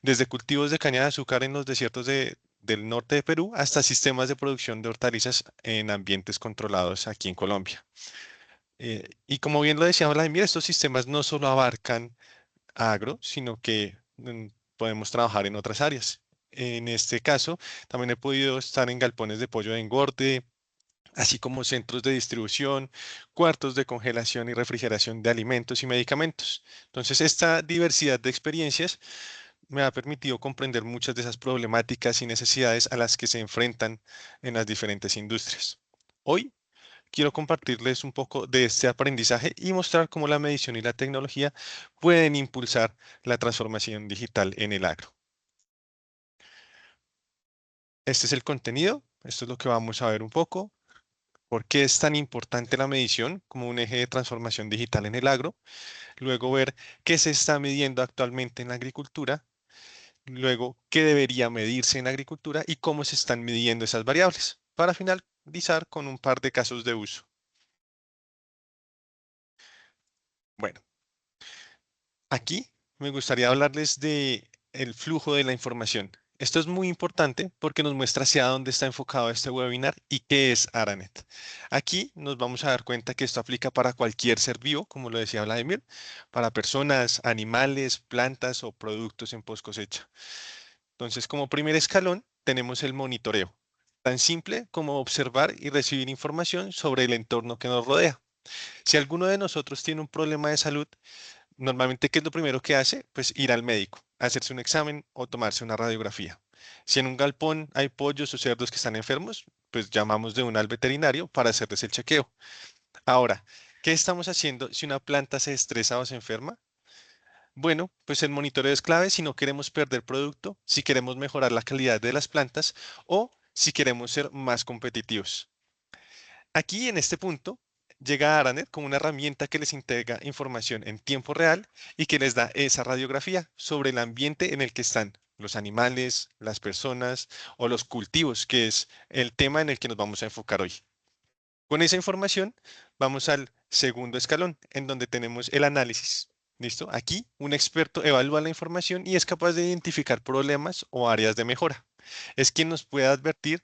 desde cultivos de caña de azúcar en los desiertos del norte de Perú hasta sistemas de producción de hortalizas en ambientes controlados aquí en Colombia. Y como bien lo decía Vladimir, estos sistemas no solo abarcan agro, sino que podemos trabajar en otras áreas. En este caso, también he podido estar en galpones de pollo de engorde, así como centros de distribución, cuartos de congelación y refrigeración de alimentos y medicamentos. Entonces, esta diversidad de experiencias me ha permitido comprender muchas de esas problemáticas y necesidades a las que se enfrentan en las diferentes industrias. Hoy quiero compartirles un poco de este aprendizaje y mostrar cómo la medición y la tecnología pueden impulsar la transformación digital en el agro. Este es el contenido, esto es lo que vamos a ver un poco. ¿Por qué es tan importante la medición como un eje de transformación digital en el agro? Luego ver qué se está midiendo actualmente en la agricultura. Luego, qué debería medirse en la agricultura y cómo se están midiendo esas variables. Para finalizar con un par de casos de uso. Bueno, aquí me gustaría hablarles de el flujo de la información. Esto es muy importante porque nos muestra hacia dónde está enfocado este webinar y qué es Aranet. Aquí nos vamos a dar cuenta que esto aplica para cualquier ser vivo, como lo decía Vladimir, para personas, animales, plantas o productos en post cosecha. Entonces, como primer escalón, tenemos el monitoreo, tan simple como observar y recibir información sobre el entorno que nos rodea. Si alguno de nosotros tiene un problema de salud, normalmente, ¿qué es lo primero que hace? Pues ir al médico, hacerse un examen o tomarse una radiografía. Si en un galpón hay pollos o cerdos que están enfermos, pues llamamos de una al veterinario para hacerles el chequeo. Ahora, ¿qué estamos haciendo si una planta se estresa o se enferma? Bueno, pues el monitoreo es clave si no queremos perder producto, si queremos mejorar la calidad de las plantas o si queremos ser más competitivos. Aquí en este punto llega Aranet como una herramienta que les entrega información en tiempo real y que les da esa radiografía sobre el ambiente en el que están los animales, las personas o los cultivos, que es el tema en el que nos vamos a enfocar hoy. Con esa información vamos al segundo escalón, en donde tenemos el análisis. ¿Listo? Aquí un experto evalúa la información y es capaz de identificar problemas o áreas de mejora. Es quien nos puede advertir,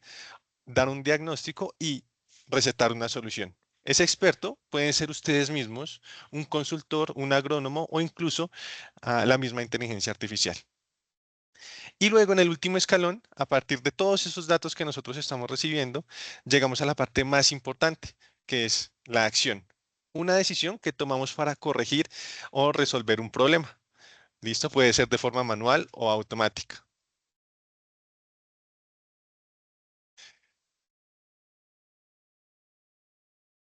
dar un diagnóstico y recetar una solución. Ese experto pueden ser ustedes mismos, un consultor, un agrónomo o incluso la misma inteligencia artificial. Y luego en el último escalón, a partir de todos esos datos que nosotros estamos recibiendo, llegamos a la parte más importante, que es la acción. Una decisión que tomamos para corregir o resolver un problema. ¿Listo? Puede ser de forma manual o automática.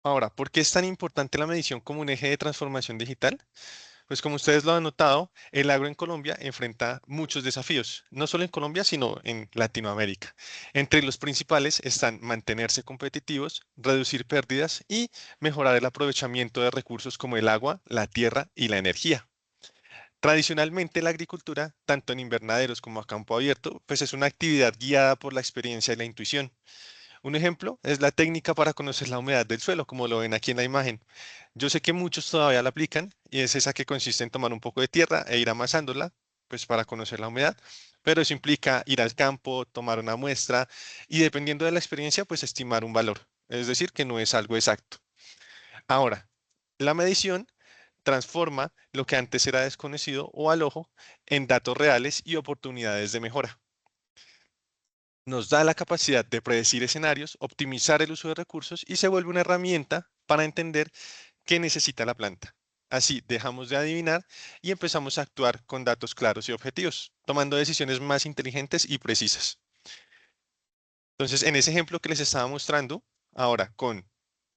Ahora, ¿por qué es tan importante la medición como un eje de transformación digital? Pues como ustedes lo han notado, el agro en Colombia enfrenta muchos desafíos, no solo en Colombia, sino en Latinoamérica. Entre los principales están mantenerse competitivos, reducir pérdidas y mejorar el aprovechamiento de recursos como el agua, la tierra y la energía. Tradicionalmente la agricultura, tanto en invernaderos como a campo abierto, pues es una actividad guiada por la experiencia y la intuición. Un ejemplo es la técnica para conocer la humedad del suelo, como lo ven aquí en la imagen. Yo sé que muchos todavía la aplican y es esa que consiste en tomar un poco de tierra e ir amasándola, pues para conocer la humedad. Pero eso implica ir al campo, tomar una muestra y dependiendo de la experiencia, pues estimar un valor. Es decir, que no es algo exacto. Ahora, la medición transforma lo que antes era desconocido o al ojo en datos reales y oportunidades de mejora. Nos da la capacidad de predecir escenarios, optimizar el uso de recursos y se vuelve una herramienta para entender qué necesita la planta. Así dejamos de adivinar y empezamos a actuar con datos claros y objetivos, tomando decisiones más inteligentes y precisas. Entonces, en ese ejemplo que les estaba mostrando, ahora con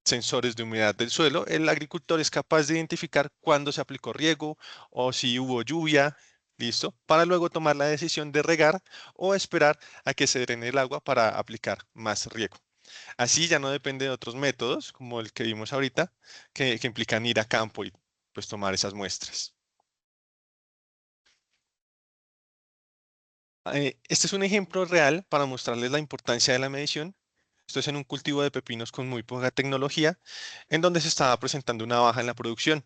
sensores de humedad del suelo, el agricultor es capaz de identificar cuándo se aplicó riego o si hubo lluvia, ¿listo? Para luego tomar la decisión de regar o esperar a que se drene el agua para aplicar más riego. Así ya no depende de otros métodos, como el que vimos ahorita, que implican ir a campo y pues tomar esas muestras. Este es un ejemplo real para mostrarles la importancia de la medición. Esto es en un cultivo de pepinos con muy poca tecnología, en donde se estaba presentando una baja en la producción.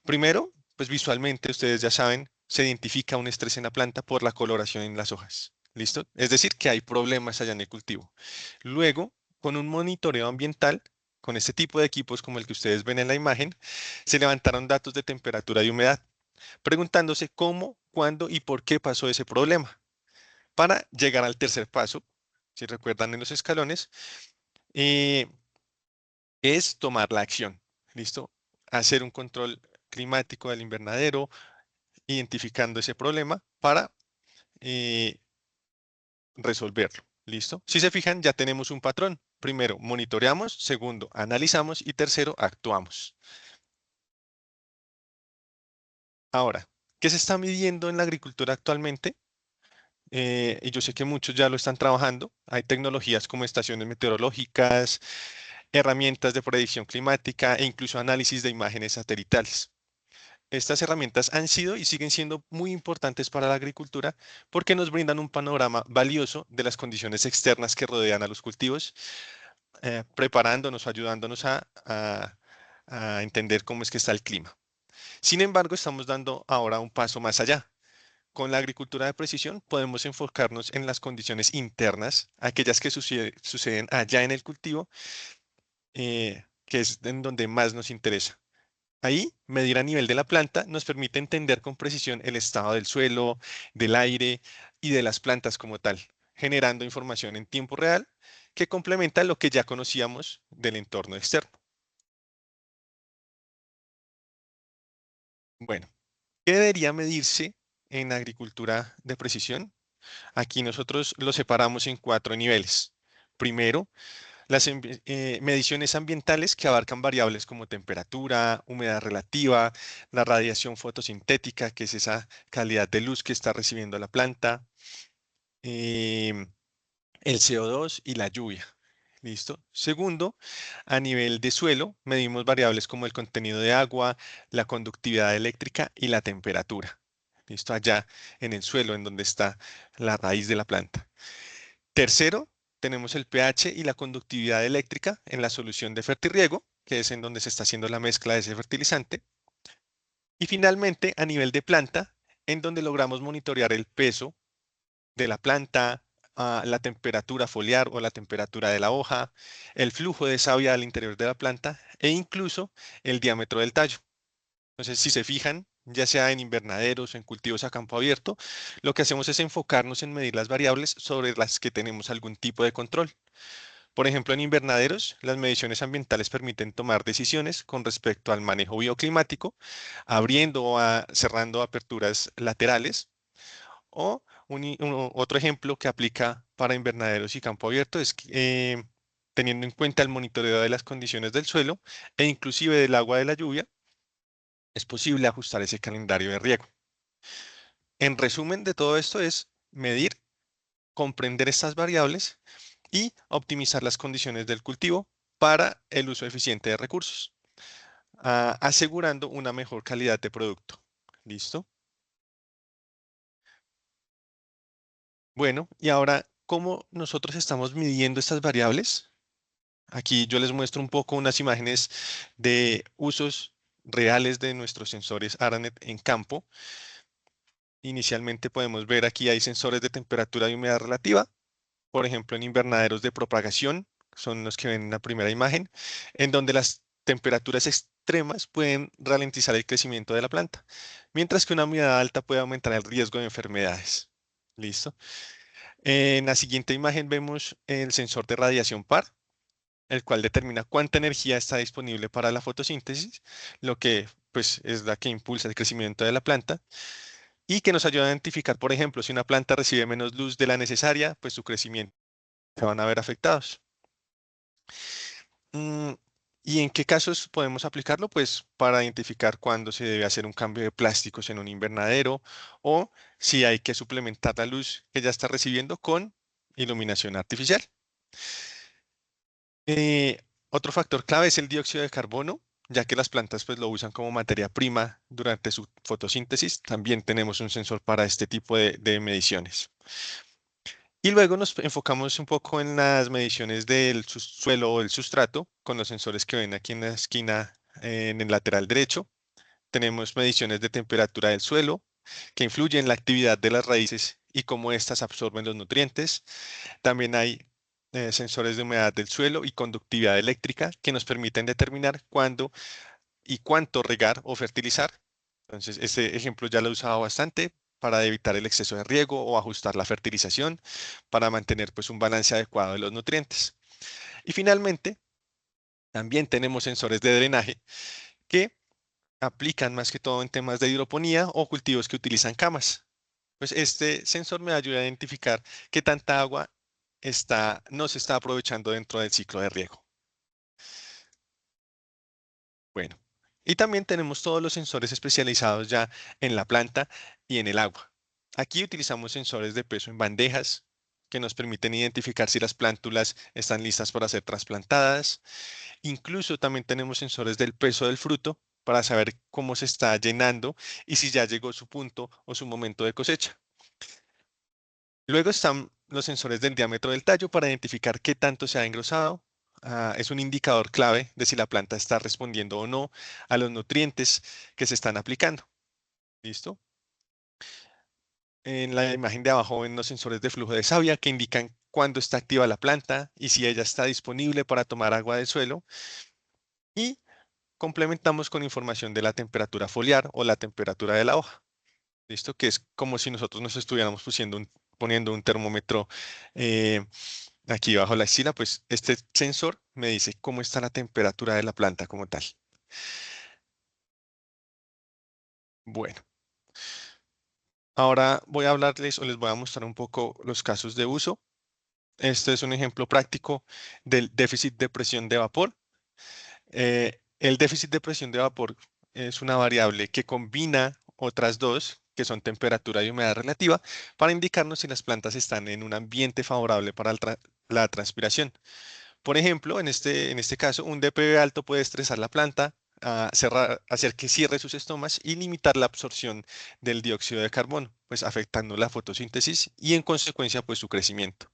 Primero, pues visualmente ustedes ya saben se identifica un estrés en la planta por la coloración en las hojas. ¿Listo? Es decir, que hay problemas allá en el cultivo. Luego, con un monitoreo ambiental, con este tipo de equipos como el que ustedes ven en la imagen, se levantaron datos de temperatura y humedad, preguntándose cómo, cuándo y por qué pasó ese problema. Para llegar al tercer paso, si recuerdan en los escalones, eh, es tomar la acción. ¿Listo? Hacer un control climático del invernadero, identificando ese problema para eh, resolverlo. ¿Listo? Si se fijan, ya tenemos un patrón. Primero, monitoreamos. Segundo, analizamos. Y tercero, actuamos. Ahora, ¿qué se está midiendo en la agricultura actualmente? Y yo sé que muchos ya lo están trabajando. Hay tecnologías como estaciones meteorológicas, herramientas de predicción climática e incluso análisis de imágenes satelitales. Estas herramientas han sido y siguen siendo muy importantes para la agricultura porque nos brindan un panorama valioso de las condiciones externas que rodean a los cultivos, preparándonos, ayudándonos a entender cómo es que está el clima. Sin embargo, estamos dando ahora un paso más allá. Con la agricultura de precisión podemos enfocarnos en las condiciones internas, aquellas que suceden allá en el cultivo, que es en donde más nos interesa. Ahí, medir a nivel de la planta nos permite entender con precisión el estado del suelo, del aire y de las plantas como tal, generando información en tiempo real que complementa lo que ya conocíamos del entorno externo. Bueno, ¿qué debería medirse en agricultura de precisión? Aquí nosotros lo separamos en cuatro niveles. Primero, las mediciones ambientales que abarcan variables como temperatura, humedad relativa, la radiación fotosintética, que es esa calidad de luz que está recibiendo la planta, em, el CO2 y la lluvia. ¿Listo? Segundo, a nivel de suelo, medimos variables como el contenido de agua, la conductividad eléctrica y la temperatura. ¿Listo? Allá en el suelo, en donde está la raíz de la planta. Tercero, tenemos el pH y la conductividad eléctrica en la solución de fertirriego, que es en donde se está haciendo la mezcla de ese fertilizante. Y finalmente, a nivel de planta, en donde logramos monitorear el peso de la planta, la temperatura foliar o la temperatura de la hoja, el flujo de savia al interior de la planta e incluso el diámetro del tallo. Entonces, si se fijan, ya sea en invernaderos o en cultivos a campo abierto, lo que hacemos es enfocarnos en medir las variables sobre las que tenemos algún tipo de control. Por ejemplo, en invernaderos, las mediciones ambientales permiten tomar decisiones con respecto al manejo bioclimático, abriendo o cerrando aperturas laterales. O otro ejemplo que aplica para invernaderos y campo abierto es que, teniendo en cuenta el monitoreo de las condiciones del suelo e inclusive del agua de la lluvia, es posible ajustar ese calendario de riego. En resumen de todo esto es medir, comprender estas variables y optimizar las condiciones del cultivo para el uso eficiente de recursos, asegurando una mejor calidad de producto. ¿Listo? Bueno, y ahora, ¿cómo nosotros estamos midiendo estas variables? Aquí yo les muestro un poco unas imágenes de usos reales de nuestros sensores Aranet en campo. Inicialmente podemos ver aquí hay sensores de temperatura y humedad relativa, por ejemplo en invernaderos de propagación, son los que ven en la primera imagen, en donde las temperaturas extremas pueden ralentizar el crecimiento de la planta, mientras que una humedad alta puede aumentar el riesgo de enfermedades. ¿Listo? En la siguiente imagen vemos el sensor de radiación par, el cual determina cuánta energía está disponible para la fotosíntesis, lo que pues es la que impulsa el crecimiento de la planta y que nos ayuda a identificar, por ejemplo, si una planta recibe menos luz de la necesaria, pues su crecimiento se van a ver afectados. Mm, ¿Y en qué casos podemos aplicarlo? Pues para identificar cuándo se debe hacer un cambio de plásticos en un invernadero o si hay que suplementar la luz que ya está recibiendo con iluminación artificial. Eh, Otro factor clave es el dióxido de carbono, ya que las plantas pues lo usan como materia prima durante su fotosíntesis. También tenemos un sensor para este tipo de mediciones. Y luego nos enfocamos un poco en las mediciones del suelo o del sustrato con los sensores que ven aquí en la esquina en el lateral derecho. Tenemos mediciones de temperatura del suelo, que influye en la actividad de las raíces y cómo éstas absorben los nutrientes. También hay sensores de humedad del suelo y conductividad eléctrica que nos permiten determinar cuándo y cuánto regar o fertilizar. Entonces, este ejemplo ya lo he usado bastante para evitar el exceso de riego o ajustar la fertilización para mantener pues un balance adecuado de los nutrientes. Y finalmente, también tenemos sensores de drenaje que aplican más que todo en temas de hidroponía o cultivos que utilizan camas. Pues este sensor me ayuda a identificar qué tanta agua no se está aprovechando dentro del ciclo de riego. Bueno, y también tenemos todos los sensores especializados ya en la planta y en el agua. Aquí utilizamos sensores de peso en bandejas que nos permiten identificar si las plántulas están listas para ser trasplantadas. Incluso también tenemos sensores del peso del fruto para saber cómo se está llenando y si ya llegó su punto o su momento de cosecha. Luego están los sensores del diámetro del tallo para identificar qué tanto se ha engrosado. Es un indicador clave de si la planta está respondiendo o no a los nutrientes que se están aplicando. ¿Listo? En la imagen de abajo ven los sensores de flujo de savia que indican cuándo está activa la planta y si ella está disponible para tomar agua del suelo. Y complementamos con información de la temperatura foliar o la temperatura de la hoja. ¿Listo? Que es como si nosotros nos estuviéramos poniendo un termómetro eh, aquí bajo la axila, pues este sensor me dice cómo está la temperatura de la planta como tal. Bueno, ahora voy a hablarles o les voy a mostrar un poco los casos de uso. Este es un ejemplo práctico del déficit de presión de vapor. El déficit de presión de vapor es una variable que combina otras dos, que son temperatura y humedad relativa, para indicarnos si las plantas están en un ambiente favorable para la transpiración. Por ejemplo, en este caso, un DPB alto puede estresar la planta, hacer que cierre sus estomas y limitar la absorción del dióxido de carbono, pues afectando la fotosíntesis y en consecuencia pues su crecimiento.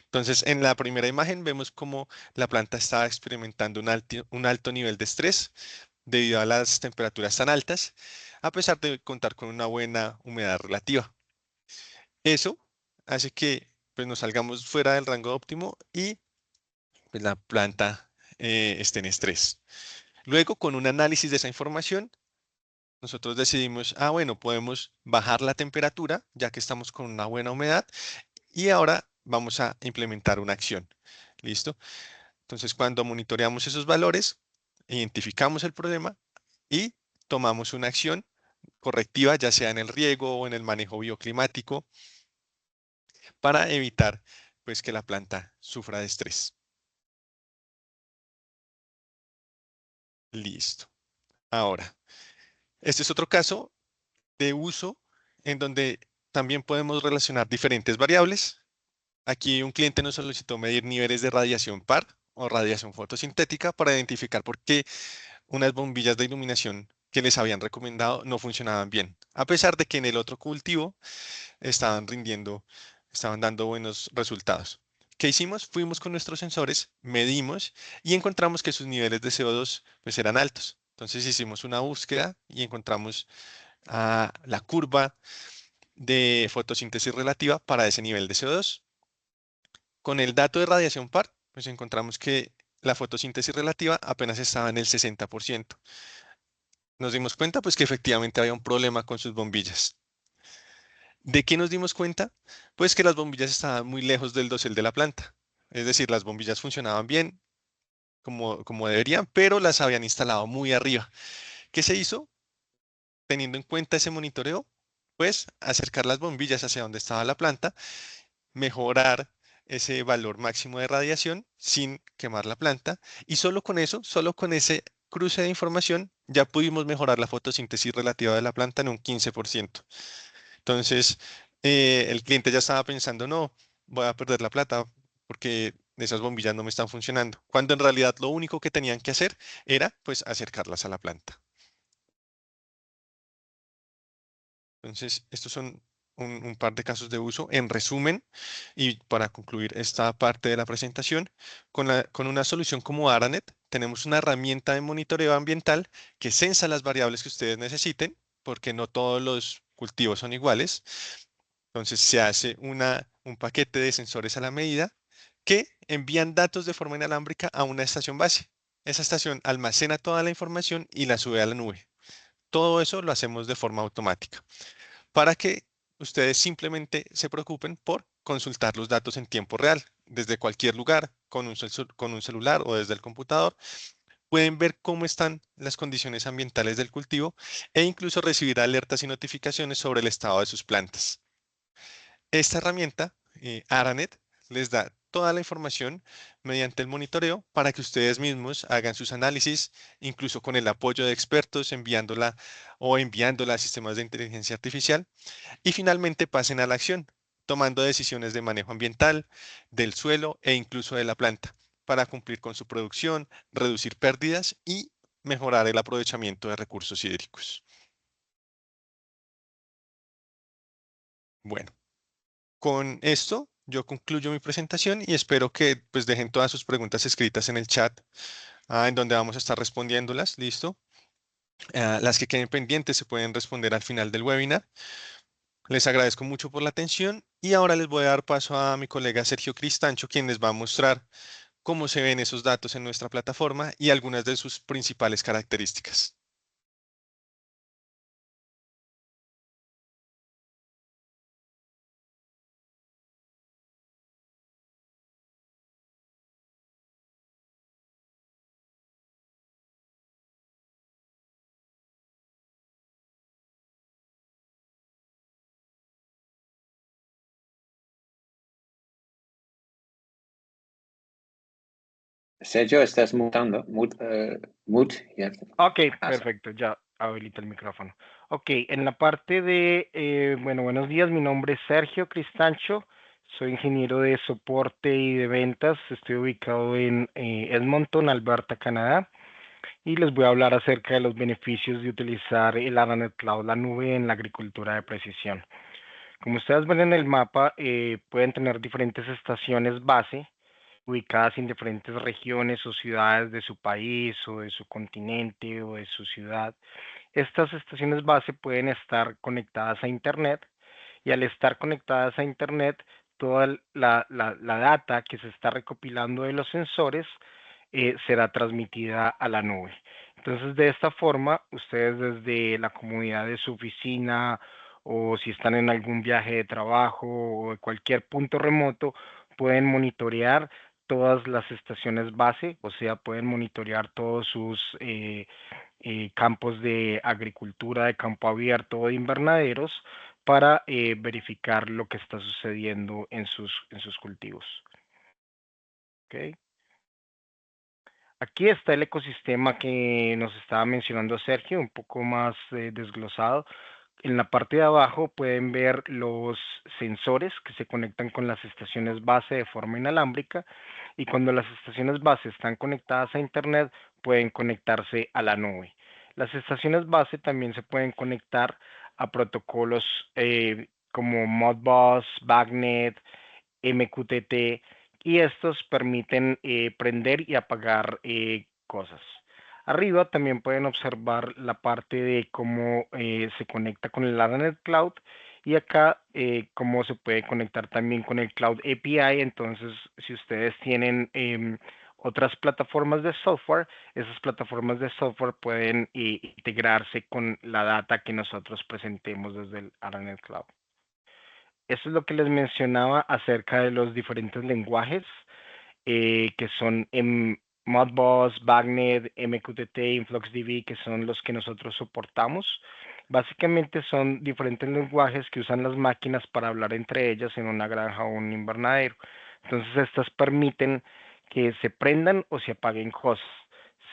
Entonces, en la primera imagen vemos cómo la planta está experimentando un alto nivel de estrés debido a las temperaturas tan altas, a pesar de contar con una buena humedad relativa. Eso hace que pues, nos salgamos fuera del rango óptimo y pues, la planta esté en estrés. Luego, con un análisis de esa información, nosotros decidimos, bueno, podemos bajar la temperatura, ya que estamos con una buena humedad, y ahora vamos a implementar una acción. ¿Listo? Entonces, cuando monitoreamos esos valores, identificamos el problema y tomamos una acción correctiva, ya sea en el riego o en el manejo bioclimático, para evitar pues, que la planta sufra de estrés. Listo. Ahora, este es otro caso de uso en donde también podemos relacionar diferentes variables. Aquí un cliente nos solicitó medir niveles de radiación par o radiación fotosintética para identificar por qué unas bombillas de iluminación que les habían recomendado no funcionaban bien, a pesar de que en el otro cultivo estaban rindiendo, estaban dando buenos resultados. ¿Qué hicimos? Fuimos con nuestros sensores, medimos y encontramos que sus niveles de CO2 pues, eran altos. Entonces hicimos una búsqueda y encontramos la curva de fotosíntesis relativa para ese nivel de CO2. Con el dato de radiación par, pues encontramos que la fotosíntesis relativa apenas estaba en el 60%. Nos dimos cuenta pues que efectivamente había un problema con sus bombillas. ¿De qué nos dimos cuenta? Pues que las bombillas estaban muy lejos del dosel de la planta. Es decir, las bombillas funcionaban bien como deberían, pero las habían instalado muy arriba. ¿Qué se hizo? Teniendo en cuenta ese monitoreo, pues acercar las bombillas hacia donde estaba la planta, mejorar ese valor máximo de radiación sin quemar la planta y solo con eso, solo con ese cruce de información, ya pudimos mejorar la fotosíntesis relativa de la planta en un 15%. Entonces, el cliente ya estaba pensando, no, voy a perder la plata porque esas bombillas no me están funcionando, cuando en realidad lo único que tenían que hacer era pues acercarlas a la planta. Entonces, estos son un par de casos de uso. En resumen, y para concluir esta parte de la presentación, con una solución como Aranet, tenemos una herramienta de monitoreo ambiental que sensa las variables que ustedes necesiten, porque no todos los cultivos son iguales. Entonces se hace un paquete de sensores a la medida que envían datos de forma inalámbrica a una estación base. Esa estación almacena toda la información y la sube a la nube. Todo eso lo hacemos de forma automática para que ustedes simplemente se preocupen por consultar los datos en tiempo real, desde cualquier lugar, con un celular o desde el computador. Pueden ver cómo están las condiciones ambientales del cultivo e incluso recibir alertas y notificaciones sobre el estado de sus plantas. Esta herramienta, Aranet, les da toda la información mediante el monitoreo para que ustedes mismos hagan sus análisis, incluso con el apoyo de expertos, enviándola a sistemas de inteligencia artificial y finalmente pasen a la acción, tomando decisiones de manejo ambiental, del suelo e incluso de la planta para cumplir con su producción, reducir pérdidas y mejorar el aprovechamiento de recursos hídricos. Bueno. Con esto, yo concluyo mi presentación y espero que pues dejen todas sus preguntas escritas en el chat, en donde vamos a estar respondiéndolas. Listo. Las que queden pendientes se pueden responder al final del webinar. Les agradezco mucho por la atención y ahora les voy a dar paso a mi colega Sergio Cristancho, quien les va a mostrar cómo se ven esos datos en nuestra plataforma y algunas de sus principales características. Sergio, estás mutando. Mute, ya. Ok, perfecto, ya habilita el micrófono. Ok, en la parte de, bueno, buenos días, mi nombre es Sergio Cristancho, soy ingeniero de soporte y de ventas, estoy ubicado en Edmonton, Alberta, Canadá, y les voy a hablar acerca de los beneficios de utilizar el Aranet Cloud, la nube en la agricultura de precisión. Como ustedes ven en el mapa, pueden tener diferentes estaciones base ubicadas en diferentes regiones o ciudades de su país o de su continente o de su ciudad. Estas estaciones base pueden estar conectadas a Internet y al estar conectadas a Internet, toda la data que se está recopilando de los sensores será transmitida a la nube. Entonces, de esta forma, ustedes desde la comodidad de su oficina o si están en algún viaje de trabajo o de cualquier punto remoto, pueden monitorear todas las estaciones base, o sea, pueden monitorear todos sus campos de agricultura, de campo abierto o de invernaderos para verificar lo que está sucediendo en sus cultivos. ¿Okay? Aquí está el ecosistema que nos estaba mencionando Sergio, un poco más desglosado. En la parte de abajo pueden ver los sensores que se conectan con las estaciones base de forma inalámbrica y cuando las estaciones base están conectadas a Internet pueden conectarse a la nube. Las estaciones base también se pueden conectar a protocolos como Modbus, BACnet, MQTT y estos permiten prender y apagar cosas. Arriba también pueden observar la parte de cómo se conecta con el Aranet Cloud y acá cómo se puede conectar también con el Cloud API. Entonces, si ustedes tienen otras plataformas de software, esas plataformas de software pueden integrarse con la data que nosotros presentemos desde el Aranet Cloud. Eso es lo que les mencionaba acerca de los diferentes lenguajes que son Modbus, BACnet, MQTT, InfluxDB, que son los que nosotros soportamos. Básicamente son diferentes lenguajes que usan las máquinas para hablar entre ellas en una granja o un invernadero. Entonces estas permiten que se prendan o se apaguen cosas.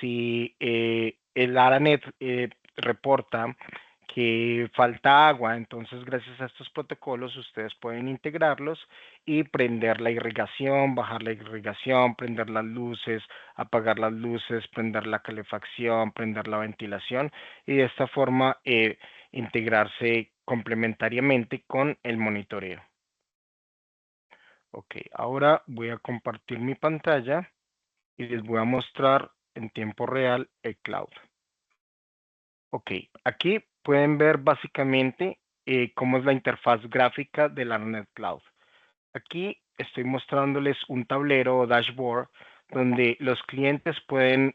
Si el Aranet reporta que falta agua, entonces gracias a estos protocolos ustedes pueden integrarlos y prender la irrigación, bajar la irrigación, prender las luces, apagar las luces, prender la calefacción, prender la ventilación y de esta forma integrarse complementariamente con el monitoreo. Ok, ahora voy a compartir mi pantalla y les voy a mostrar en tiempo real el cloud. Ok, aquí pueden ver básicamente, esta es la cómo es la interfaz gráfica del ARNet Cloud. Aquí estoy mostrándoles un tablero o dashboard donde los clientes pueden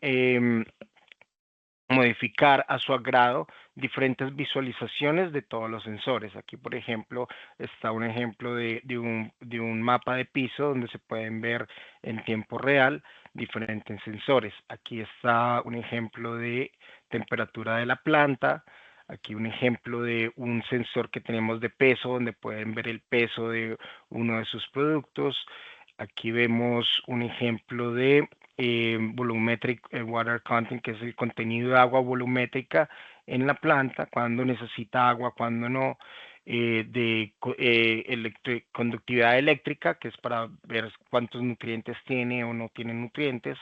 modificar a su agrado diferentes visualizaciones de todos los sensores. Aquí, por ejemplo, está un ejemplo de un mapa de piso donde se pueden ver en tiempo real diferentes sensores. Aquí está un ejemplo de temperatura de la planta. Aquí un ejemplo de un sensor que tenemos de peso, donde pueden ver el peso de uno de sus productos. Aquí vemos un ejemplo de volumetric water content, que es el contenido de agua volumétrica en la planta, cuando necesita agua, cuando no, conductividad eléctrica, que es para ver cuántos nutrientes tiene o no tiene nutrientes,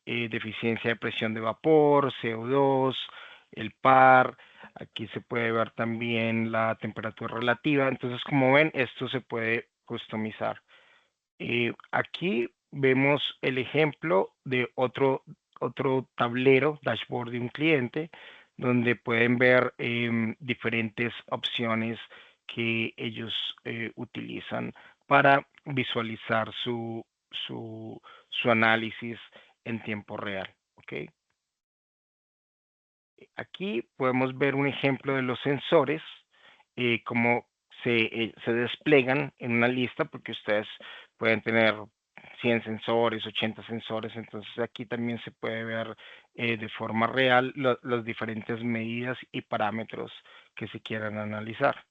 deficiencia de presión de vapor, CO2, el par. Aquí se puede ver también la temperatura relativa. Entonces, como ven, esto se puede customizar. Aquí vemos el ejemplo de otro tablero, dashboard de un cliente, donde pueden ver diferentes opciones que ellos utilizan para visualizar su análisis en tiempo real. ¿Ok? Aquí podemos ver un ejemplo de los sensores, cómo se desplegan en una lista, porque ustedes pueden tener 100 sensores, 80 sensores, entonces aquí también se puede ver de forma real las diferentes medidas y parámetros que se quieran analizar.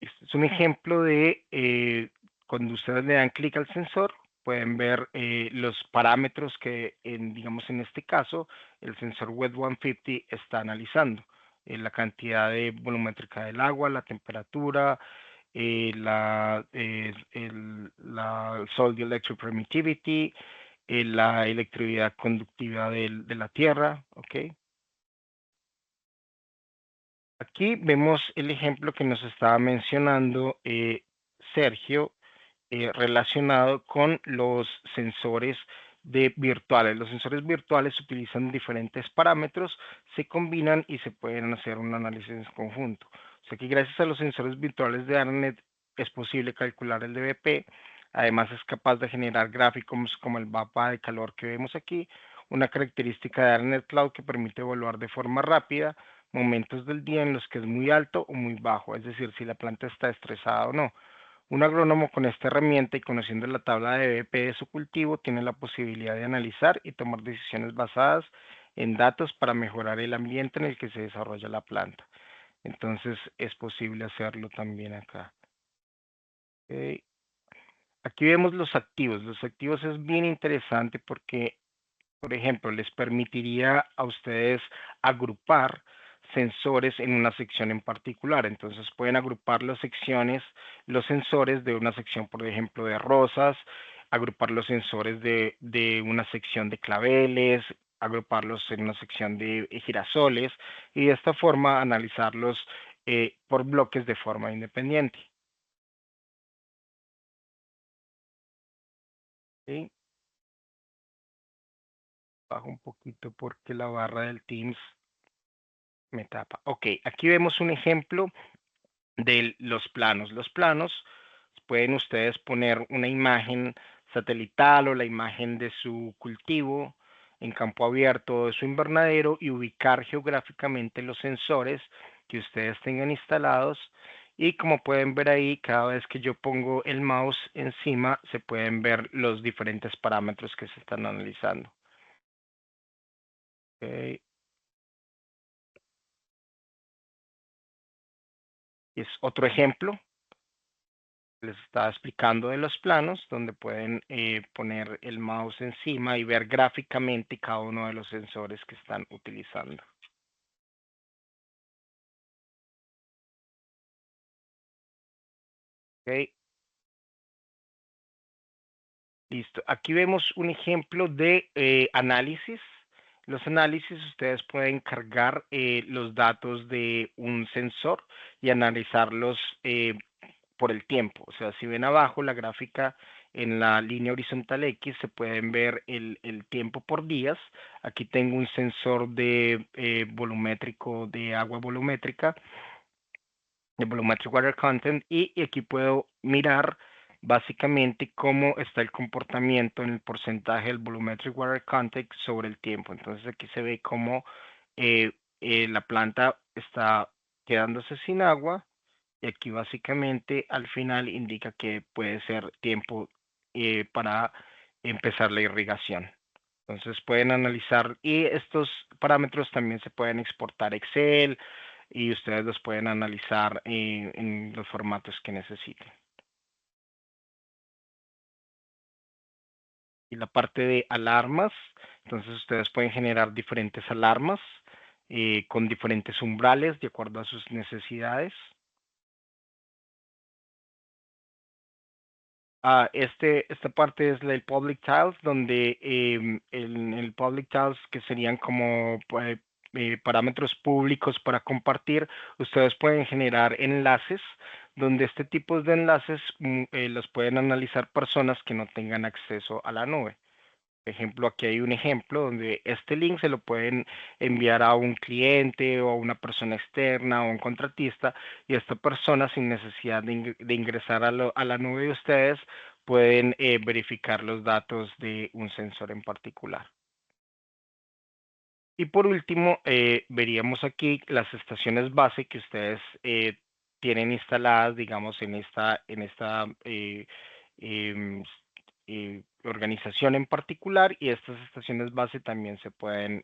Este es un ejemplo de cuando ustedes le dan clic al sensor, pueden ver los parámetros que, digamos en este caso, el sensor WET 150 está analizando. La cantidad de volumétrica del agua, la temperatura, la Solid Electric Permittivity, la electricidad conductividad de la tierra, ¿ok? Aquí vemos el ejemplo que nos estaba mencionando Sergio, relacionado con los sensores virtuales. Los sensores virtuales utilizan diferentes parámetros, se combinan y se pueden hacer un análisis en conjunto. O sea que gracias a los sensores virtuales de ARNet es posible calcular el DBP. Además es capaz de generar gráficos como el mapa de calor que vemos aquí, una característica de ARNet Cloud que permite evaluar de forma rápida momentos del día en los que es muy alto o muy bajo, es decir, si la planta está estresada o no. Un agrónomo con esta herramienta y conociendo la tabla de BP de su cultivo tiene la posibilidad de analizar y tomar decisiones basadas en datos para mejorar el ambiente en el que se desarrolla la planta. Entonces es posible hacerlo también acá. Ok. Aquí vemos los activos. Los activos es bien interesante porque, por ejemplo, les permitiría a ustedes agrupar sensores en una sección en particular. Entonces pueden agrupar las secciones, los sensores de una sección, por ejemplo, de rosas, agrupar los sensores de una sección de claveles, agruparlos en una sección de girasoles y de esta forma analizarlos por bloques de forma independiente. ¿Sí? Bajo un poquito porque la barra del Teams me tapa. Ok, aquí vemos un ejemplo de los planos. Los planos pueden ustedes poner una imagen satelital o la imagen de su cultivo en campo abierto de su invernadero y ubicar geográficamente los sensores que ustedes tengan instalados. Y como pueden ver ahí, cada vez que yo pongo el mouse encima, se pueden ver los diferentes parámetros que se están analizando. Okay. Es otro ejemplo les estaba explicando de los planos, donde pueden poner el mouse encima y ver gráficamente cada uno de los sensores que están utilizando. Ok, listo. Aquí vemos un ejemplo de análisis. Los análisis, ustedes pueden cargar los datos de un sensor y analizarlos por el tiempo. O sea, si ven abajo la gráfica en la línea horizontal X se pueden ver el tiempo por días. Aquí tengo un sensor de volumétrico, de agua volumétrica, de volumetric water content, y aquí puedo mirar básicamente cómo está el comportamiento en el porcentaje del volumetric water content sobre el tiempo. Entonces aquí se ve cómo la planta está quedándose sin agua, y aquí básicamente al final indica que puede ser tiempo para empezar la irrigación. Entonces pueden analizar, y estos parámetros también se pueden exportar a Excel y ustedes los pueden analizar en los formatos que necesiten. Y la parte de alarmas, entonces ustedes pueden generar diferentes alarmas con diferentes umbrales de acuerdo a sus necesidades. Esta parte es el Public Tiles, donde en el Public Tiles, que serían como parámetros públicos para compartir, ustedes pueden generar enlaces, donde este tipo de enlaces los pueden analizar personas que no tengan acceso a la nube. Por ejemplo, aquí hay un ejemplo donde este link se lo pueden enviar a un cliente o a una persona externa o a un contratista, y esta persona, sin necesidad de ingresar a la nube de ustedes, pueden verificar los datos de un sensor en particular. Y por último, veríamos aquí las estaciones base que ustedes tienen instaladas, digamos, en esta em, organización en particular, y estas estaciones base también se pueden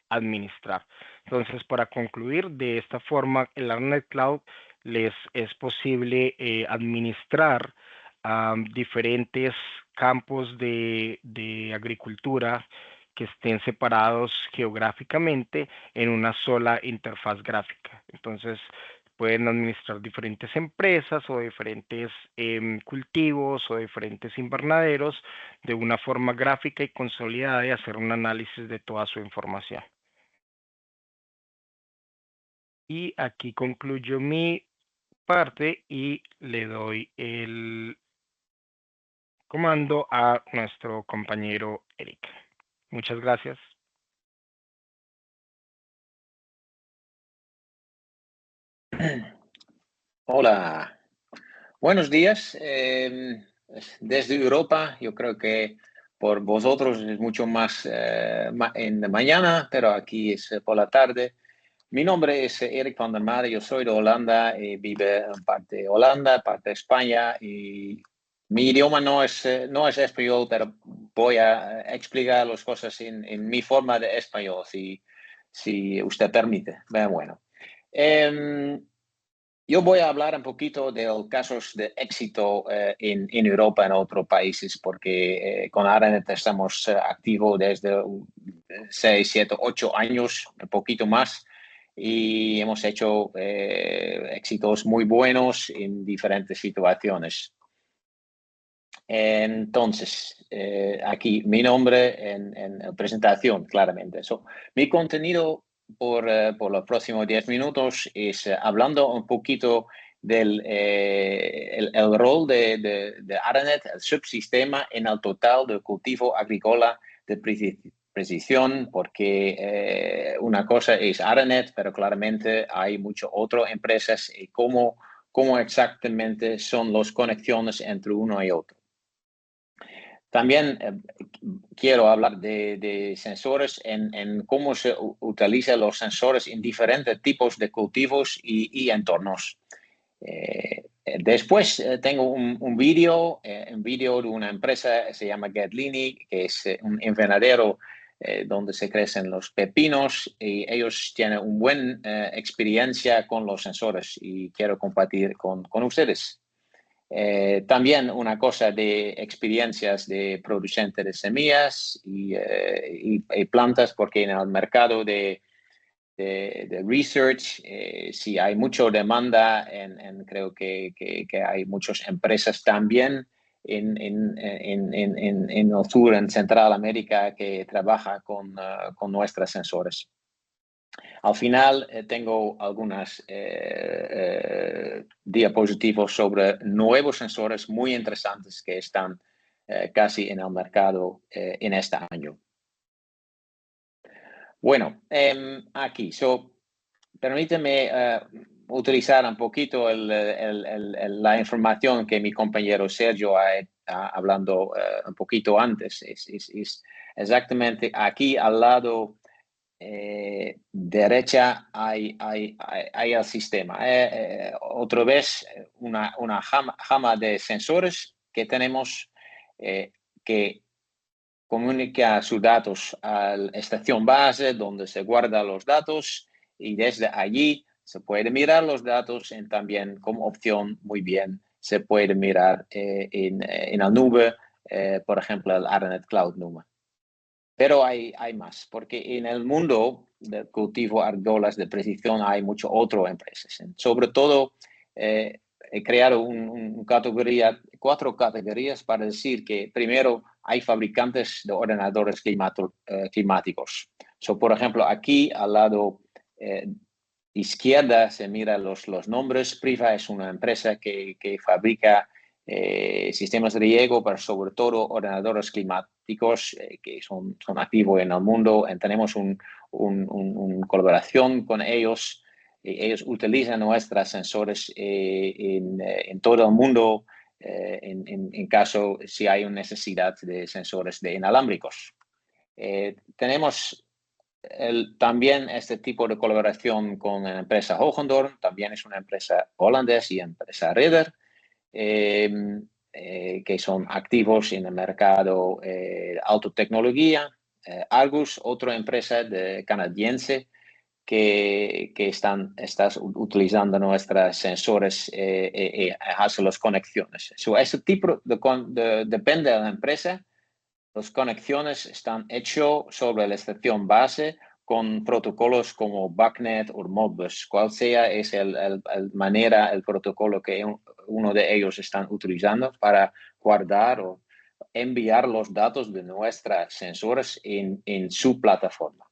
administrar. Entonces, para concluir, de esta forma, el ARNet Cloud les es posible administrar diferentes campos de agricultura que estén separados geográficamente en una sola interfaz gráfica. Entonces, pueden administrar diferentes empresas o diferentes cultivos o diferentes invernaderos de una forma gráfica y consolidada, y hacer un análisis de toda su información. Y aquí concluyo mi parte y le doy el comando a nuestro compañero Eric. Muchas gracias. Hola, buenos días. Desde Europa, yo creo que por vosotros es mucho más en la mañana, pero aquí es por la tarde. Mi nombre es Erik van der Made, yo soy de Holanda, vivo en parte de Holanda, parte de España, y mi idioma no es español, pero voy a explicar las cosas en mi forma de español, si usted permite. Bueno. Yo voy a hablar un poquito de los casos de éxito en Europa y en otros países, porque con ARNet estamos activos desde 6, 7, 8 años, un poquito más, y hemos hecho éxitos muy buenos en diferentes situaciones. Entonces, aquí mi nombre en la presentación, claramente. Mi contenido por los próximos 10 minutos es hablando un poquito del el rol de ARNet, el subsistema en el total del cultivo agrícola de precisión, porque una cosa es ARNet, pero claramente hay muchas otras empresas y cómo exactamente son las conexiones entre uno y otro. También quiero hablar de sensores, en cómo se utilizan los sensores en diferentes tipos de cultivos y entornos. Después tengo un vídeo de una empresa que se llama Gatlini, que es un invernadero donde se crecen los pepinos, y ellos tienen una buena experiencia con los sensores y quiero compartir con ustedes. También una cosa de experiencias de producente de semillas y plantas, porque en el mercado de research, sí hay mucha demanda, creo que hay muchas empresas también en el sur, en Central América, que trabaja con nuestros sensores. Al final tengo algunas diapositivas sobre nuevos sensores muy interesantes que están casi en el mercado en este año. Bueno, aquí, permíteme utilizar un poquito la información que mi compañero Sergio ha hablando un poquito antes. Es exactamente aquí al lado derecha hay el sistema. Otra vez una gama de sensores que tenemos que comunica sus datos a la estación base donde se guardan los datos y desde allí se puede mirar los datos y también como opción muy bien se puede mirar en la nube, por ejemplo el ARNet Cloud Nube. Pero hay más, porque en el mundo del cultivo de argolas de precisión hay muchas otras empresas. Sobre todo, he creado cuatro categorías para decir que primero hay fabricantes de ordenadores climáticos. Por ejemplo, aquí al lado izquierda se mira los nombres. Priva es una empresa que fabrica sistemas de riego, pero sobre todo ordenadores climáticos que son activos en el mundo. Tenemos una colaboración con ellos. Ellos utilizan nuestros sensores en todo el mundo en caso si hay una necesidad de sensores de inalámbricos. Tenemos también este tipo de colaboración con la empresa Hogendorn, también es una empresa holandesa y empresa Ridder, que son activos en el mercado de autotecnología. Argus, otra empresa canadiense que están utilizando nuestros sensores y hacen las conexiones. Ese tipo depende de la empresa. Las conexiones están hechas sobre la estación base con protocolos como BACnet o Modbus, cual sea es el protocolo que uno de ellos están utilizando para guardar o enviar los datos de nuestros sensores en su plataforma.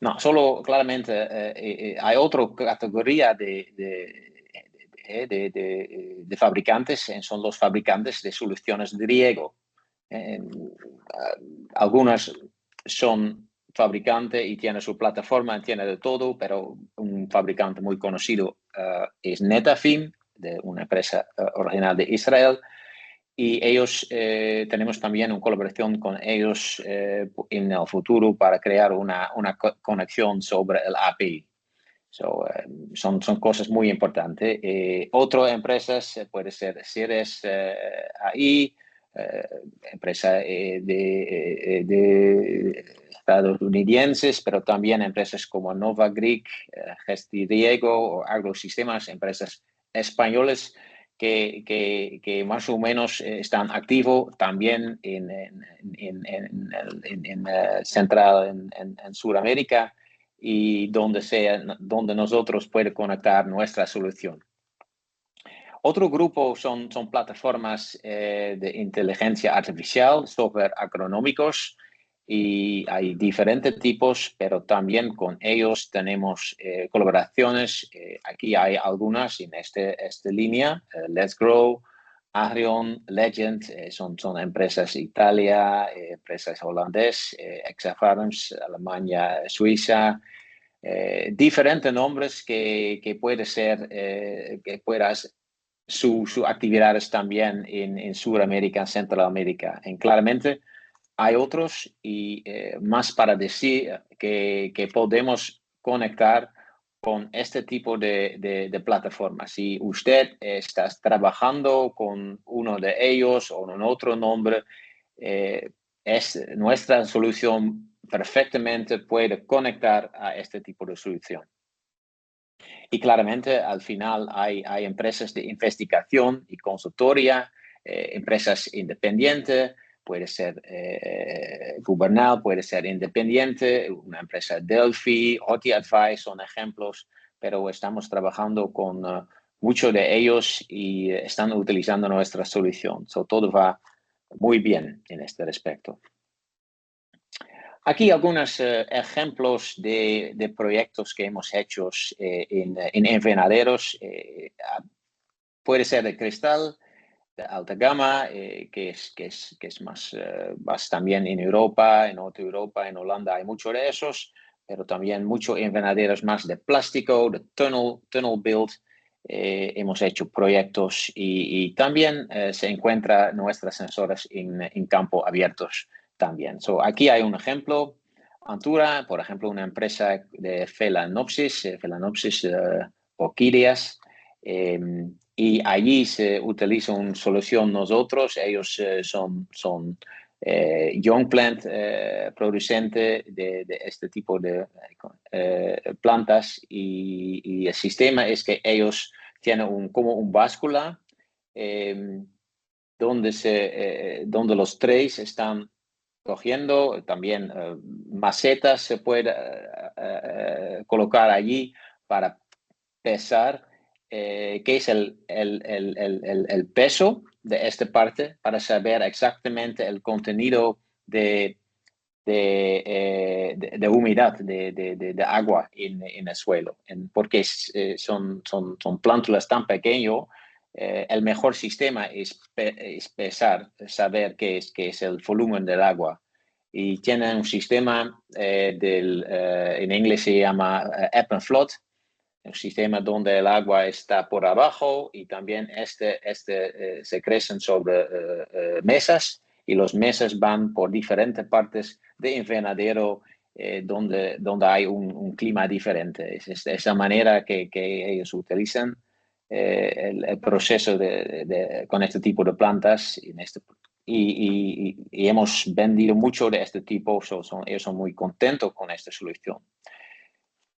No, solo claramente hay otra categoría de fabricantes, son los fabricantes de soluciones de riego. Algunas son fabricantes y tienen su plataforma, tiene de todo, pero un fabricante muy conocido es Netafim, de una empresa original de Israel. Y ellos, tenemos también una colaboración con ellos en el futuro para crear una conexión sobre el API. Son cosas muy importantes. Otras empresas puede ser Ceres AI, empresa de estadounidenses, pero también empresas como Nova Greek, Gestiriego o Agrosistemas, empresas españoles que más o menos están activos también en Central, en Sudamérica, y donde nosotros podemos conectar nuestra solución. Otro grupo son plataformas de inteligencia artificial, software agronómicos, y hay diferentes tipos, pero también con ellos tenemos colaboraciones. Aquí hay algunas en esta línea, Let's Grow, Agrion, Legend, son empresas Italia, empresas holandesas, Exafarms, Alemania, Suiza, diferentes nombres que puede ser, que puedas sus actividades también en Sudamérica, Centroamérica. Claramente hay otros y más para decir que podemos conectar con este tipo de plataformas. Si usted está trabajando con uno de ellos o con otro nombre, es nuestra solución perfectamente puede conectar a este tipo de solución. Y claramente al final hay empresas de investigación y consultoría, empresas independientes, puede ser Gubernal, puede ser independiente, una empresa Delphi, OT Advice son ejemplos, pero estamos trabajando con muchos de ellos y están utilizando nuestra solución. Todo va muy bien en este respecto. Aquí algunos ejemplos de proyectos que hemos hecho en invernaderos. Puede ser de cristal, de alta gama, que es más también en Europa, en Norte Europa, en Holanda hay mucho de esos, pero también mucho invernaderos más de plástico, de tunnel build. Hemos hecho proyectos y también se encuentran nuestros sensores en campo abiertos también. Aquí hay un ejemplo. Antura, por ejemplo, una empresa de Phalaenopsis orquídeas, y allí se utiliza una solución nosotros. Ellos son young plant producente de este tipo de plantas y el sistema es que ellos tienen como un báscula donde los tres están cogiendo también macetas se puede colocar allí para pesar qué es el peso de esta parte para saber exactamente el contenido de humedad, de agua en el suelo. Porque son plántulas tan pequeñas, el mejor sistema es pesar, saber qué es el volumen del agua. Y tienen un sistema en inglés se llama ebb and flow, un sistema donde el agua está por abajo y también se crecen sobre mesas y los mesas van por diferentes partes de invernadero donde hay un clima diferente. Es de esa manera que ellos utilizan el proceso con este tipo de plantas y hemos vendido mucho de este tipo, ellos son muy contentos con esta solución.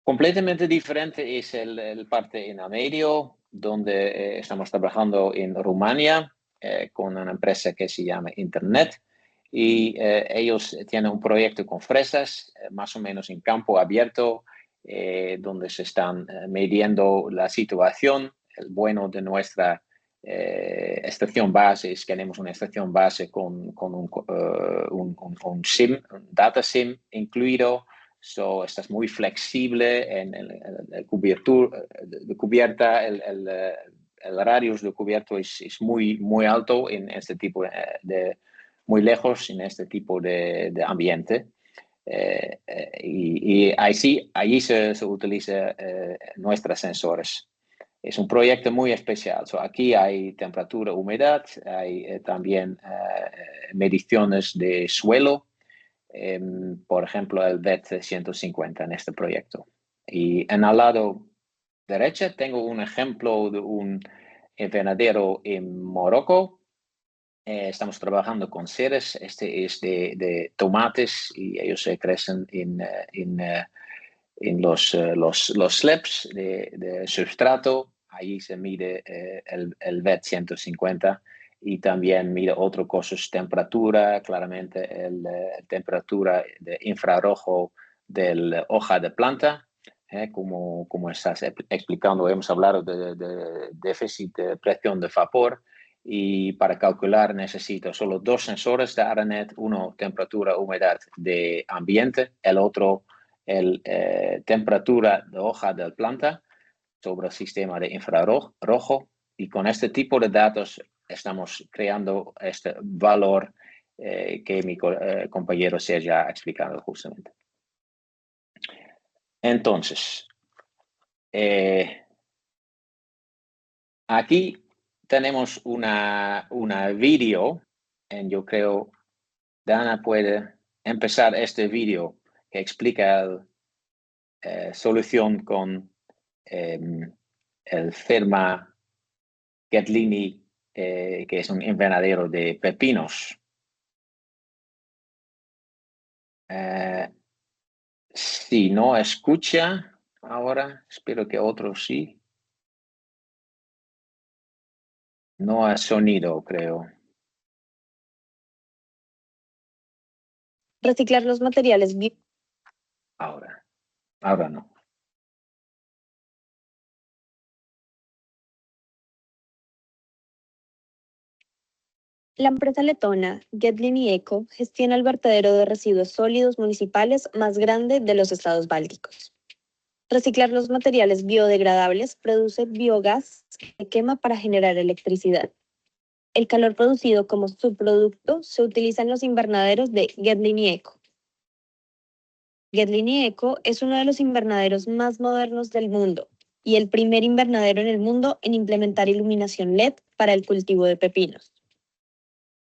Completamente diferente es el parte en el medio, donde estamos trabajando en Rumania con una empresa que se llama Internet y ellos tienen un proyecto con fresas, más o menos en campo abierto, donde se están midiendo la situación. El bueno de nuestra estación base es que tenemos una estación base con un SIM, un data SIM incluido. Estás muy flexible en el cubierta, el radius de cubierto es muy alto en este tipo muy lejos en este tipo de ambiente. Y allí se utiliza nuestros sensores. Es un proyecto muy especial. Aquí hay temperatura, humedad, hay también mediciones de suelo. Por ejemplo, el VET 150 en este proyecto. Y en el lado derecho tengo un ejemplo de un invernadero en Morocco. Estamos trabajando con seres. Este es de tomates y ellos se crecen en los slabs de substrato. Ahí se mide el VET 150 y también mide otras cosas, temperatura, claramente temperatura de infrarrojo de la hoja de planta. Como estás explicando, hemos hablado de déficit de presión de vapor y para calcular necesito solo dos sensores de ARANET, uno temperatura, humedad de ambiente, el otro temperatura de hoja de planta sobre el sistema de infrarrojo y con este tipo de datos estamos creando este valor que mi compañero Sergio ha explicado justamente. Entonces, aquí tenemos una vídeo, y yo creo Dana puede empezar este vídeo que explica la solución con el Ferma Gatlini, que es un invernadero de pepinos. Si no escucha ahora, espero que otros sí. No ha sonido, creo. Reciclar los materiales. Ahora no. La empresa letona Getlini Eco gestiona el vertedero de residuos sólidos municipales más grande de los estados bálticos. Reciclar los materiales biodegradables produce biogás que se quema para generar electricidad. El calor producido como subproducto se utiliza en los invernaderos de Getlin y Eco. Getlin y Eco es uno de los invernaderos más modernos del mundo y el primer invernadero en el mundo en implementar iluminación LED para el cultivo de pepinos.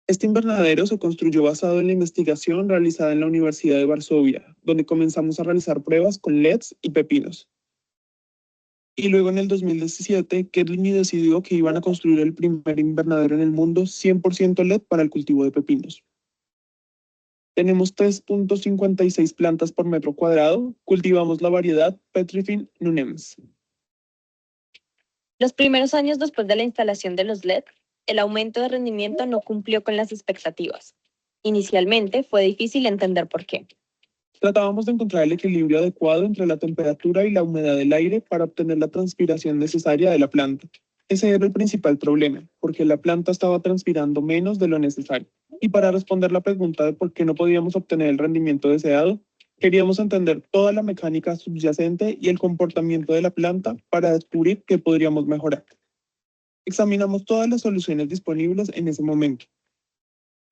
Este invernadero se construyó basado en la investigación realizada en la Universidad de Varsovia, donde comenzamos a realizar pruebas con LEDs y pepinos. Y luego en el 2017, Getlin decidió que iban a construir el primer invernadero en el mundo 100% LED para el cultivo de pepinos. Tenemos 3.56 plantas por metro cuadrado, cultivamos la variedad Petrifin nunems. Los primeros años después de la instalación de los LED, el aumento de rendimiento no cumplió con las expectativas. Inicialmente fue difícil entender por qué. Tratábamos de encontrar el equilibrio adecuado entre la temperatura y la humedad del aire para obtener la transpiración necesaria de la planta. Ese era el principal problema, porque la planta estaba transpirando menos de lo necesario. Y para responder la pregunta de por qué no podíamos obtener el rendimiento deseado, queríamos entender toda la mecánica subyacente y el comportamiento de la planta para descubrir qué podríamos mejorar. Examinamos todas las soluciones disponibles en ese momento.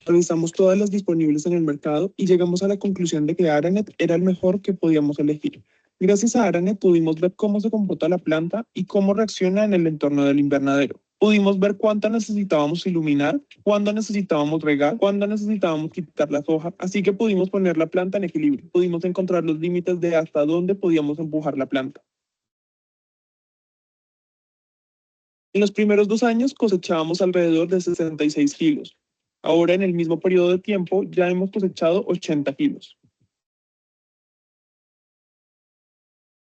Revisamos todas las disponibles en el mercado y llegamos a la conclusión de que Aranet era el mejor que podíamos elegir. Gracias a Aranet pudimos ver cómo se comporta la planta y cómo reacciona en el entorno del invernadero. Pudimos ver cuánto necesitábamos iluminar, cuándo necesitábamos regar, cuándo necesitábamos quitar las hojas, así que pudimos poner la planta en equilibrio. Pudimos encontrar los límites de hasta dónde podíamos empujar la planta. En los primeros 2 años cosechábamos alrededor de 66 kilos. Ahora, en el mismo periodo de tiempo, ya hemos cosechado 80 kilos.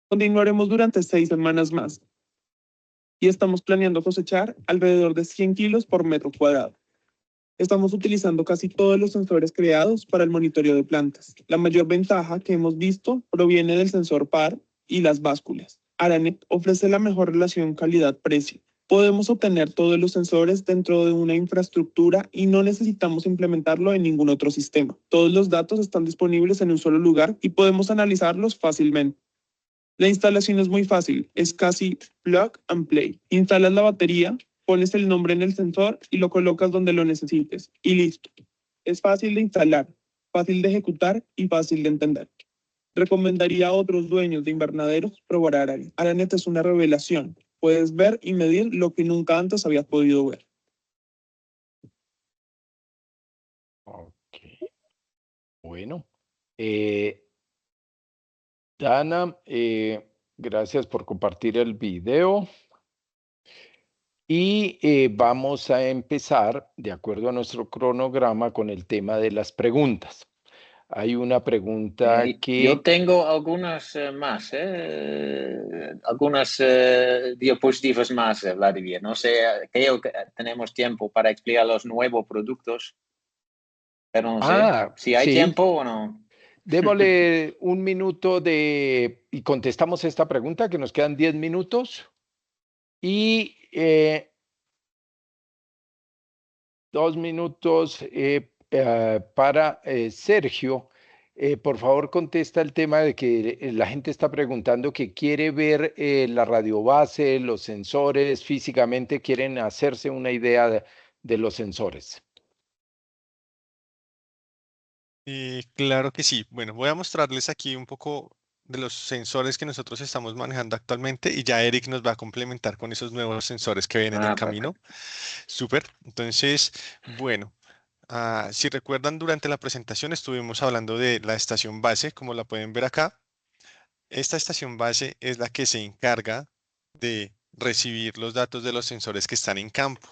Continuaremos durante 6 semanas más. Y estamos planeando cosechar alrededor de 100 kilos por metro cuadrado. Estamos utilizando casi todos los sensores creados para el monitoreo de plantas. La mayor ventaja que hemos visto proviene del sensor PAR y las básculas. Aranet ofrece la mejor relación calidad-precio. Podemos obtener todos los sensores dentro de una infraestructura y no necesitamos implementarlo en ningún otro sistema. Todos los datos están disponibles en un solo lugar y podemos analizarlos fácilmente. La instalación es muy fácil, es casi plug and play. Instalas la batería, pones el nombre en el sensor y lo colocas donde lo necesites y listo. Es fácil de instalar, fácil de ejecutar y fácil de entender. Recomendaría a otros dueños de invernaderos probar Aranet. Aranet es una revelación. Puedes ver y medir lo que nunca antes habías podido ver. Ok. Bueno. Dana, gracias por compartir el video. Y vamos a empezar, de acuerdo a nuestro cronograma, con el tema de las preguntas. Hay una pregunta que... Yo tengo algunas más, algunas diapositivas más, Vladimir. No sé, creo que tenemos tiempo para explicar los nuevos productos, pero no sé si hay tiempo o no. Démosle un minuto y contestamos esta pregunta, que nos quedan 10 minutos. Y 2 minutos para Sergio. Por favor, contesta el tema de que la gente está preguntando que quiere ver la radiobase, los sensores, físicamente quieren hacerse una idea de los sensores. Claro que sí. Bueno, voy a mostrarles aquí un poco de los sensores que nosotros estamos manejando actualmente y ya Eric nos va a complementar con esos nuevos sensores que vienen en camino. Súper. Entonces, bueno, si recuerdan, durante la presentación estuvimos hablando de la estación base, como la pueden ver acá. Esta estación base es la que se encarga de recibir los datos de los sensores que están en campo.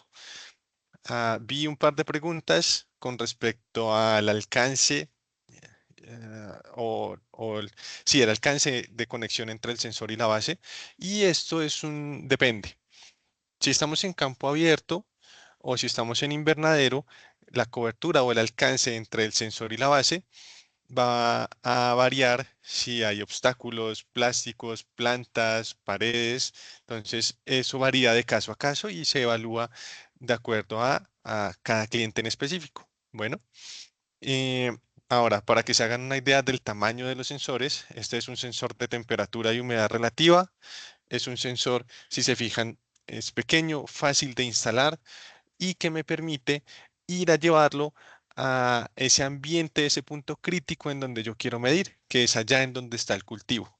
Vi un par de preguntas con respecto al alcance el alcance de conexión entre el sensor y la base. Y esto depende. Si estamos en campo abierto o si estamos en invernadero, la cobertura o el alcance entre el sensor y la base va a variar si hay obstáculos, plásticos, plantas, paredes. Entonces, eso varía de caso a caso y se evalúa de acuerdo a cada cliente en específico. Bueno, ahora, para que se hagan una idea del tamaño de los sensores, este es un sensor de temperatura y humedad relativa. Es un sensor, si se fijan, es pequeño, fácil de instalar y que me permite ir a llevarlo a ese ambiente, ese punto crítico en donde yo quiero medir, que es allá en donde está el cultivo.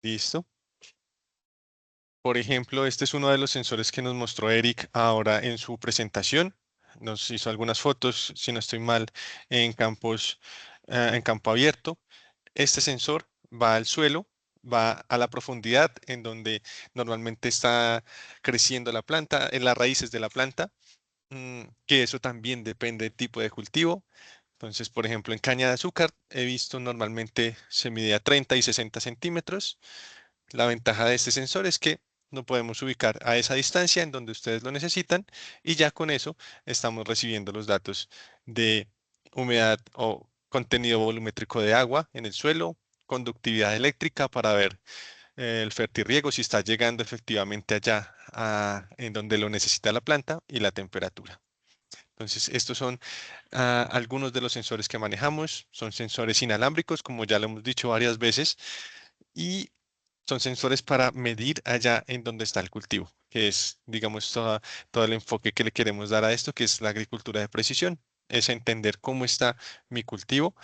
¿Listo? Por ejemplo, este es uno de los sensores que nos mostró Eric ahora en su presentación. Nos hizo algunas fotos, si no estoy mal, en en campo abierto. Este sensor va al suelo, va a la profundidad en donde normalmente está creciendo la planta, en las raíces de la planta, que eso también depende del tipo de cultivo. Entonces, por ejemplo, en caña de azúcar he visto normalmente se mide a 30 y 60 centímetros. La ventaja de este sensor es que lo podemos ubicar a esa distancia en donde ustedes lo necesitan y ya con eso estamos recibiendo los datos de humedad o contenido volumétrico de agua en el suelo, conductividad eléctrica para ver el fertirriego si está llegando efectivamente allá en donde lo necesita la planta y la temperatura. Entonces, estos son algunos de los sensores que manejamos. Son sensores inalámbricos, como ya lo hemos dicho varias veces, y son sensores para medir allá en donde está el cultivo, que es, digamos, todo el enfoque que le queremos dar a esto, que es la agricultura de precisión. Es entender cómo está mi cultivo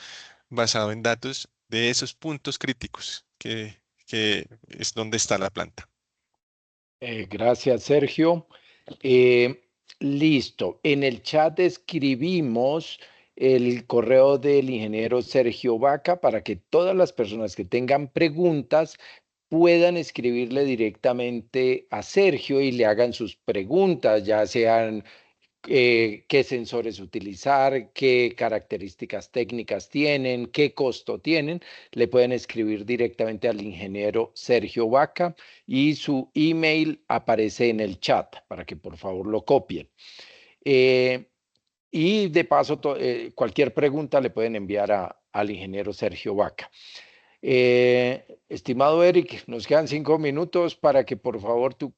basado en datos de esos puntos críticos, que es donde está la planta. Gracias, Sergio. Listo. En el chat escribimos el correo del ingeniero Sergio Vaca para que todas las personas que tengan preguntas puedan escribirle directamente a Sergio y le hagan sus preguntas, ya sean qué sensores utilizar, qué características técnicas tienen, qué costo tienen. Le pueden escribir directamente al ingeniero Sergio Vaca y su email aparece en el chat para que por favor lo copien. Y de paso, cualquier pregunta le pueden enviar al ingeniero Sergio Vaca. Estimado Eric, nos quedan 5 minutos para que por favor tú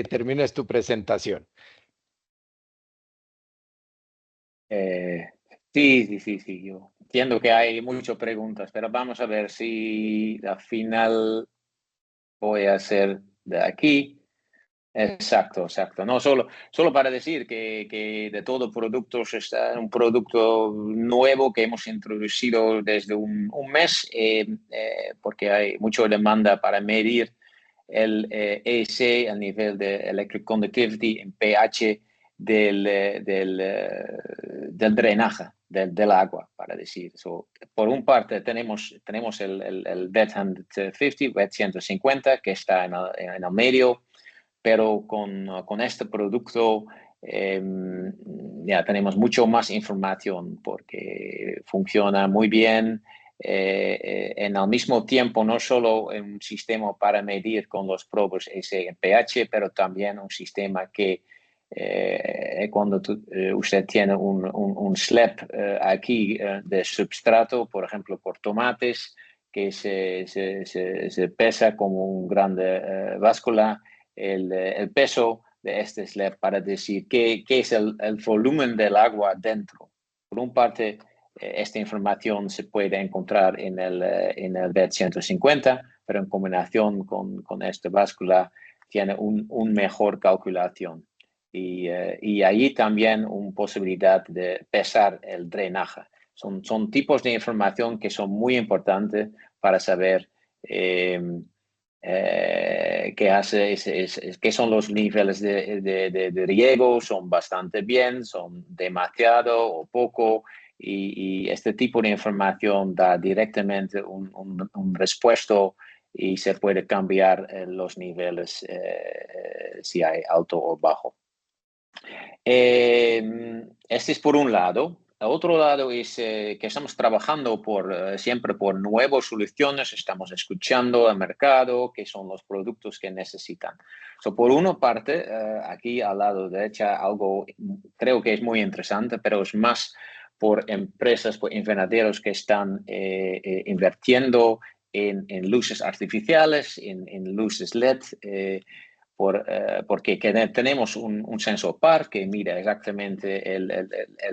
termines tu presentación. Sí. Yo entiendo que hay muchas preguntas, pero vamos a ver si al final voy a hacer de aquí. Exacto. No, solo para decir que de todo productos está un producto nuevo que hemos introducido desde un mes, porque hay mucha demanda para medir el EC, el nivel de Electric Conductivity en pH del drenaje del agua, para decir. Por un parte tenemos el VET 150, VET 150, que está en el medio, pero con este producto ya tenemos mucho más información porque funciona muy bien. En el mismo tiempo, no solo un sistema para medir con los probos ese pH, pero también un sistema que cuando usted tiene un slab aquí de substrato, por ejemplo, por tomates, que se pesa como un grande báscula, el peso de este slab para decir qué es el volumen del agua dentro. Por una parte, esta información se puede encontrar en el VET 150, pero en combinación con esta báscula tiene una mejor calculación. Y ahí también una posibilidad de pesar el drenaje. Son tipos de información que son muy importantes para saber qué son los niveles de riego, son bastante bien, son demasiado o poco, y este tipo de información da directamente un respuesta y se puede cambiar los niveles si hay alto o bajo. Este es por un lado. El otro lado es que estamos trabajando siempre por nuevas soluciones, estamos escuchando al mercado, qué son los productos que necesitan. Por una parte, aquí al lado derecha, algo creo que es muy interesante, pero es más por empresas, por invernaderos que están invirtiendo en luces artificiales, en luces LED, porque tenemos un sensor PAR que mide exactamente el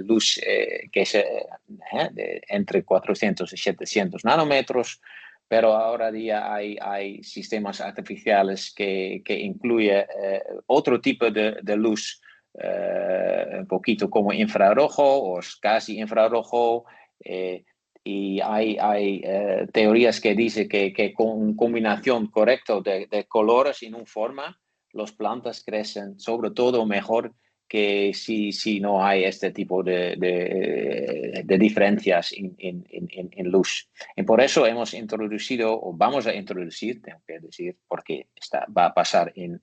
luz que es entre 400 y 700 nanómetros, pero ahora día hay sistemas artificiales que incluyen otro tipo de luz un poquito como infrarrojo o casi infrarrojo. Y hay teorías que dicen que con una combinación correcta de colores en una forma, las plantas crecen sobre todo mejor que si no hay este tipo de diferencias en luz. Y por eso hemos introducido, o vamos a introducir, tengo que decir, porque va a pasar en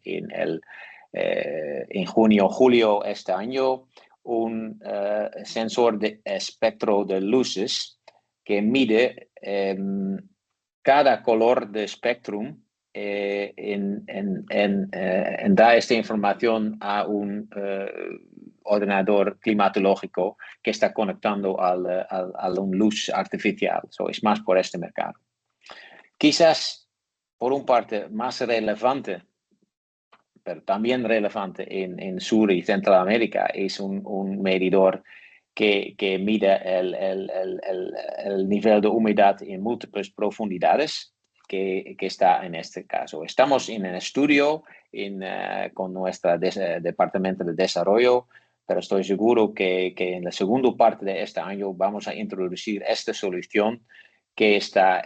junio, julio este año, un sensor de espectro de luces que mide cada color de espectrum da esta información a un ordenador climatológico que está conectando a una luz artificial. Es más por este mercado. Quizás, por una parte, más relevante, pero también relevante en Sur y Centroamérica, es un medidor que mide el nivel de humedad en múltiples profundidades, que está en este caso. Estamos en el estudio con nuestro departamento de desarrollo, pero estoy seguro que en la segunda parte de este año vamos a introducir esta solución que está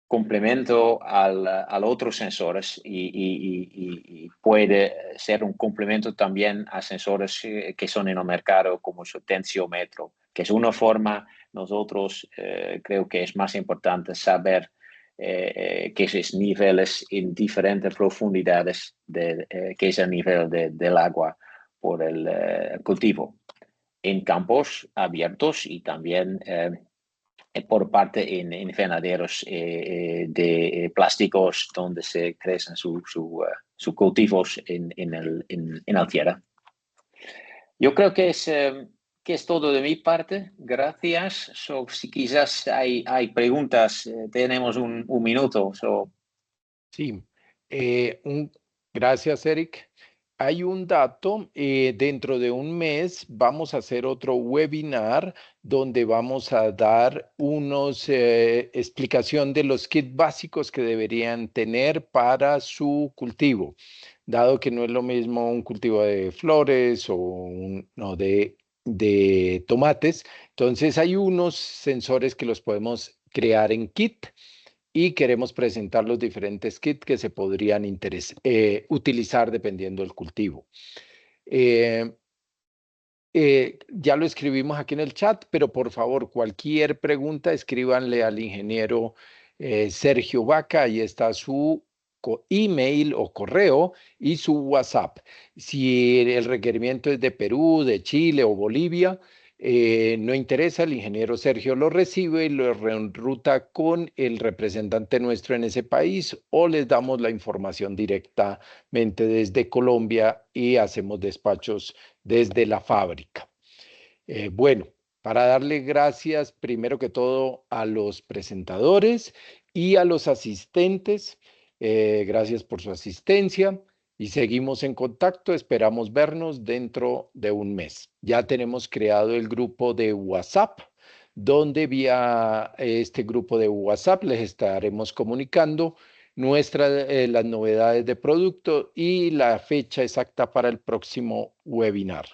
complemento al otros sensores y puede ser un complemento también a sensores que son en el mercado como su tensiómetro, que es una forma, nosotros creo que es más importante saber que esos niveles en diferentes profundidades, que es el nivel del agua por el cultivo, en campos abiertos y también por parte en invernaderos de plásticos donde se crecen sus cultivos en la tierra. Yo creo que es todo de mi parte. Gracias. Si quizás hay preguntas, tenemos un minuto. Sí, gracias, Eric. Hay un dato, dentro de un mes vamos a hacer otro webinar donde vamos a dar explicación de los kits básicos que deberían tener para su cultivo, dado que no es lo mismo un cultivo de flores no, de tomates. Entonces hay unos sensores que los podemos crear en kit y queremos presentar los diferentes kits que se podrían utilizar dependiendo del cultivo. Ya lo escribimos aquí en el chat, pero por favor, cualquier pregunta, escríbanle al ingeniero Sergio Vaca, ahí está su email o correo y su WhatsApp. Si el requerimiento es de Perú, de Chile o Bolivia, no interesa, el ingeniero Sergio lo recibe y lo reenruta con el representante nuestro en ese país o les damos la información directamente desde Colombia y hacemos despachos desde la fábrica. Bueno, para darle gracias primero que todo a los presentadores y a los asistentes, gracias por su asistencia y seguimos en contacto, esperamos vernos dentro de un mes. Ya tenemos creado el grupo de WhatsApp, donde vía este grupo de WhatsApp les estaremos comunicando las novedades de producto y la fecha exacta para el próximo webinar.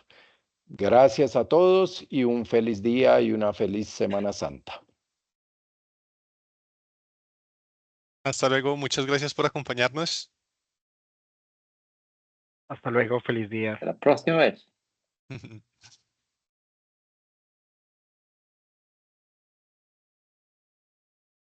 Gracias a todos y un feliz día y una feliz Semana Santa. Hasta luego, muchas gracias por acompañarnos. Hasta luego, feliz día. Hasta la próxima vez.